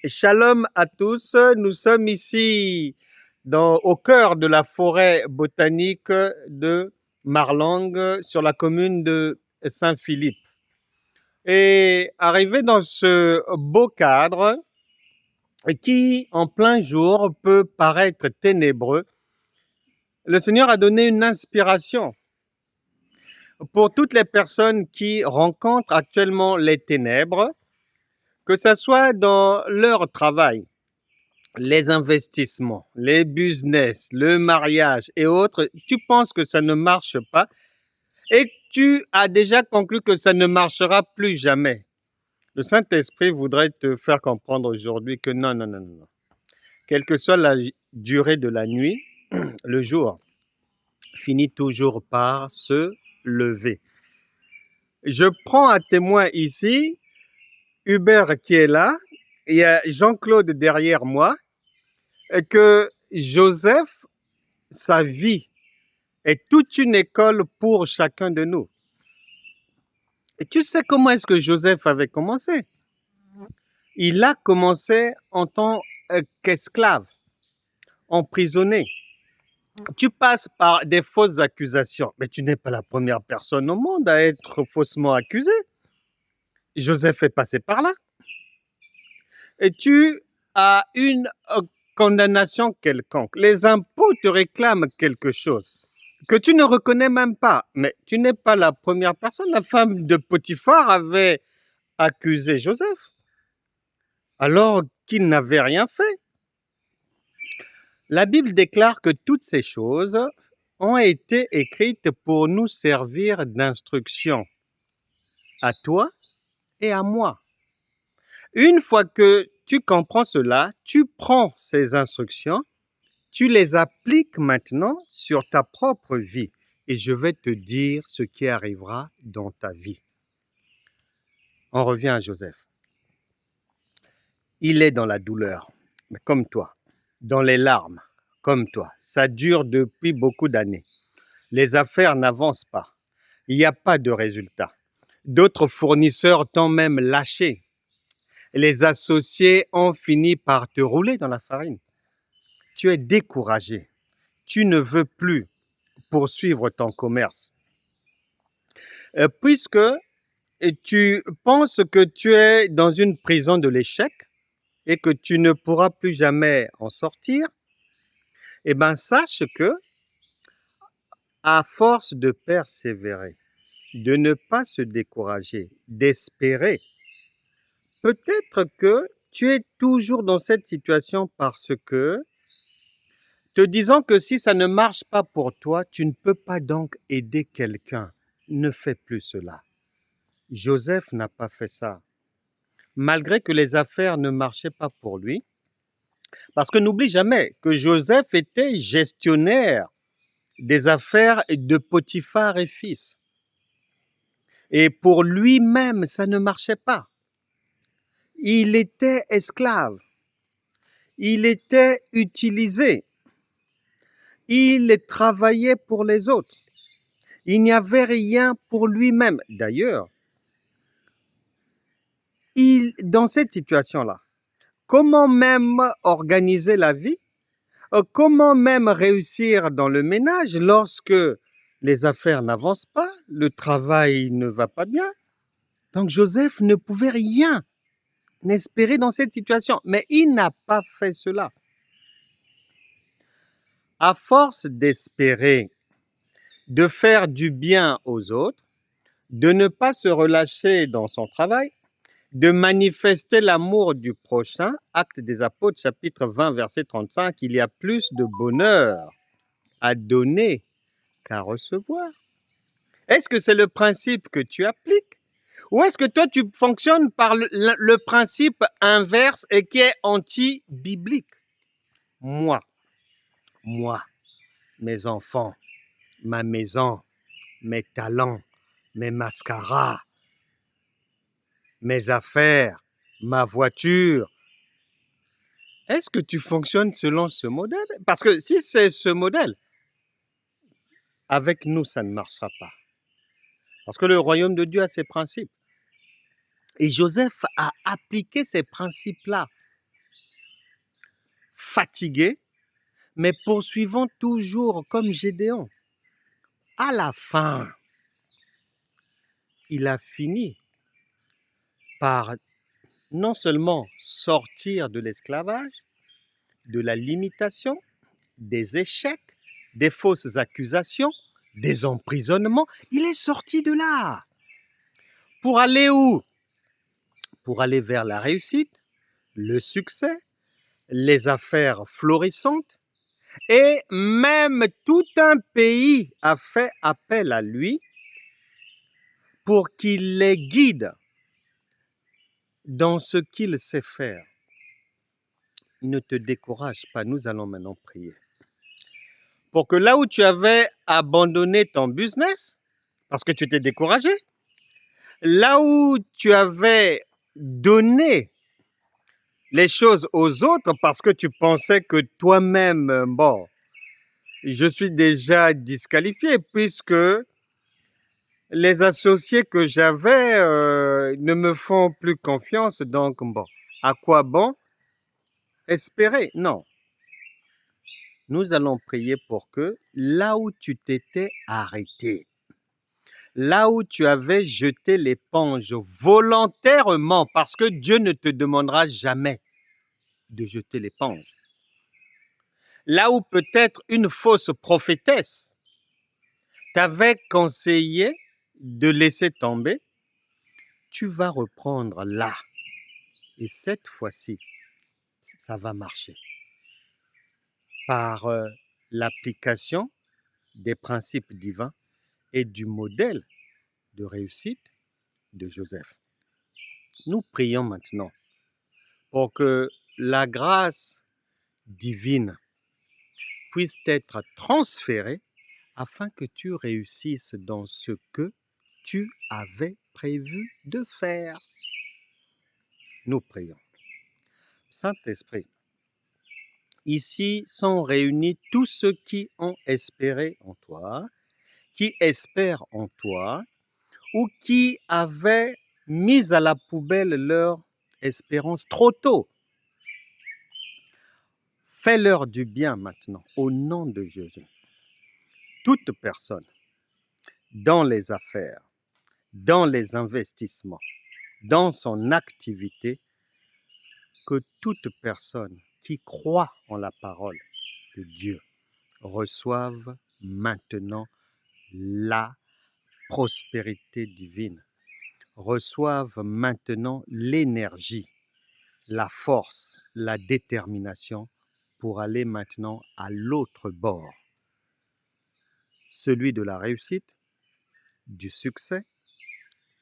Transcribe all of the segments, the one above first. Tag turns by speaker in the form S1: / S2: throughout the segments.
S1: Shalom à tous, nous sommes ici au cœur de la forêt botanique de Marlangue sur la commune de Saint-Philippe. Et arrivé dans ce beau cadre qui en plein jour peut paraître ténébreux, le Seigneur a donné une inspiration pour toutes les personnes qui rencontrent actuellement les ténèbres, que ce soit dans leur travail, les investissements, les business, le mariage et autres, tu penses que ça ne marche pas et tu as déjà conclu que ça ne marchera plus jamais. Le Saint-Esprit voudrait te faire comprendre aujourd'hui que non, non, non, non. Quelle que soit la durée de la nuit, le jour finit toujours par se lever. Je prends à témoin ici Hubert qui est là, il y a Jean-Claude derrière moi, et que Joseph, sa vie est toute une école pour chacun de nous. Et tu sais comment est-ce que Joseph avait commencé? Il a commencé en tant qu'esclave, emprisonné. Tu passes par des fausses accusations, mais tu n'es pas la première personne au monde à être faussement accusée. Joseph est passé par là. Et tu as une condamnation quelconque. Les impôts te réclament quelque chose que tu ne reconnais même pas. Mais tu n'es pas la première personne. La femme de Potiphar avait accusé Joseph, alors qu'il n'avait rien fait. La Bible déclare que toutes ces choses ont été écrites pour nous servir d'instruction à toi et à moi. Une fois que tu comprends cela, tu prends ces instructions, tu les appliques maintenant sur ta propre vie et je vais te dire ce qui arrivera dans ta vie. On revient à Joseph. Il est dans la douleur, mais comme toi, dans les larmes, comme toi. Ça dure depuis beaucoup d'années. Les affaires n'avancent pas. Il n'y a pas de résultat. D'autres fournisseurs t'ont même lâché. Les associés ont fini par te rouler dans la farine. Tu es découragé. Tu ne veux plus poursuivre ton commerce. Puisque tu penses que tu es dans une prison de l'échec et que tu ne pourras plus jamais en sortir, eh bien, sache que, à force de persévérer, de ne pas se décourager, d'espérer, peut-être que tu es toujours dans cette situation parce que, te disant que si ça ne marche pas pour toi, tu ne peux pas donc aider quelqu'un. Ne fais plus cela. Joseph n'a pas fait ça. Malgré que les affaires ne marchaient pas pour lui, parce que n'oublie jamais que Joseph était gestionnaire des affaires de Potiphar et fils. Et pour lui-même, ça ne marchait pas. Il était esclave. Il était utilisé. Il travaillait pour les autres. Il n'y avait rien pour lui-même. D'ailleurs, dans cette situation-là, comment même organiser la vie? Comment même réussir dans le ménage lorsque les affaires n'avancent pas, le travail ne va pas bien? Donc Joseph ne pouvait rien espérer dans cette situation, mais il n'a pas fait cela. À force d'espérer, de faire du bien aux autres, de ne pas se relâcher dans son travail, de manifester l'amour du prochain, Actes des Apôtres, chapitre 20, verset 35, il y a plus de bonheur à donner qu'à recevoir. Est-ce que c'est le principe que tu appliques? Ou est-ce que toi, tu fonctionnes par le principe inverse et qui est anti-biblique? Moi, mes enfants, ma maison, mes talents, mes mascaras, mes affaires, ma voiture. Est-ce que tu fonctionnes selon ce modèle? Parce que si c'est ce modèle, avec nous, ça ne marchera pas. Parce que le royaume de Dieu a ses principes. Et Joseph a appliqué ces principes-là fatigués, mais poursuivons toujours comme Gédéon. À la fin, il a fini par non seulement sortir de l'esclavage, de la limitation, des échecs, des fausses accusations, des emprisonnements, il est sorti de là. Pour aller où? Pour aller vers la réussite, le succès, les affaires florissantes, et même tout un pays a fait appel à lui pour qu'il les guide dans ce qu'il sait faire. Ne te décourage pas, nous allons maintenant prier. Pour que là où tu avais abandonné ton business, parce que tu t'es découragé, là où tu avais donné les choses aux autres parce que tu pensais que toi-même, bon, je suis déjà disqualifié puisque les associés que j'avais ne me font plus confiance, donc bon, à quoi bon espérer? Non. Nous allons prier pour que là où tu t'étais arrêté, là où tu avais jeté l'éponge volontairement, parce que Dieu ne te demandera jamais de jeter l'éponge, là où peut-être une fausse prophétesse t'avait conseillé de laisser tomber, tu vas reprendre là. Et cette fois-ci, ça va marcher. Par l'application des principes divins et du modèle de réussite de Joseph. Nous prions maintenant pour que la grâce divine puisse être transférée afin que tu réussisses dans ce que tu avais prévu de faire. Nous prions. Saint-Esprit, ici sont réunis tous ceux qui ont espéré en toi, qui espèrent en toi, ou qui avaient mis à la poubelle leur espérance trop tôt. Fais-leur du bien maintenant, au nom de Jésus. Toute personne, dans les affaires, dans les investissements, dans son activité, que toute personne qui croit en la parole de Dieu reçoive maintenant la prospérité divine, reçoive maintenant l'énergie, la force, la détermination pour aller maintenant à l'autre bord, celui de la réussite, du succès,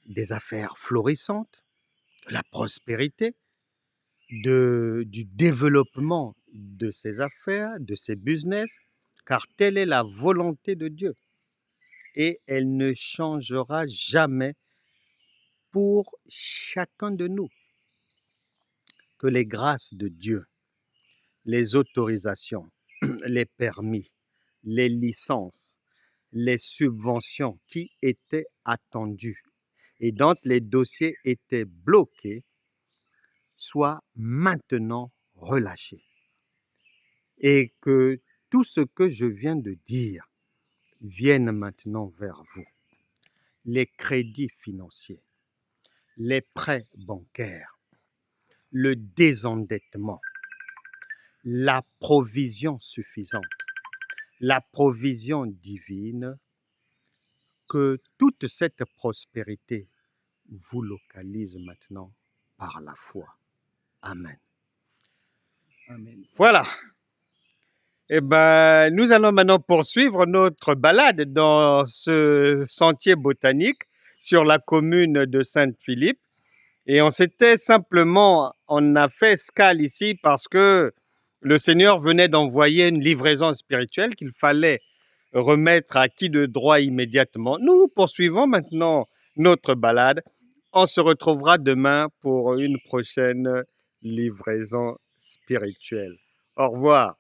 S1: des affaires florissantes, de la prospérité, du développement de ses affaires, de ses business, car telle est la volonté de Dieu. Et elle ne changera jamais pour chacun de nous. Que les grâces de Dieu, les autorisations, les permis, les licences, les subventions qui étaient attendues et dont les dossiers étaient bloqués soient maintenant relâchés. Et que tout ce que je viens de dire vienne maintenant vers vous. Les crédits financiers, les prêts bancaires, le désendettement, la provision suffisante, la provision divine, que toute cette prospérité vous localise maintenant par la foi. Amen.
S2: Amen.
S1: Voilà. Eh ben, nous allons maintenant poursuivre notre balade dans ce sentier botanique sur la commune de Saint-Philippe. Et on a fait escale ici parce que le Seigneur venait d'envoyer une livraison spirituelle qu'il fallait remettre à qui de droit immédiatement. Nous poursuivons maintenant notre balade. On se retrouvera demain pour une prochaine livraison spirituelle. Au revoir.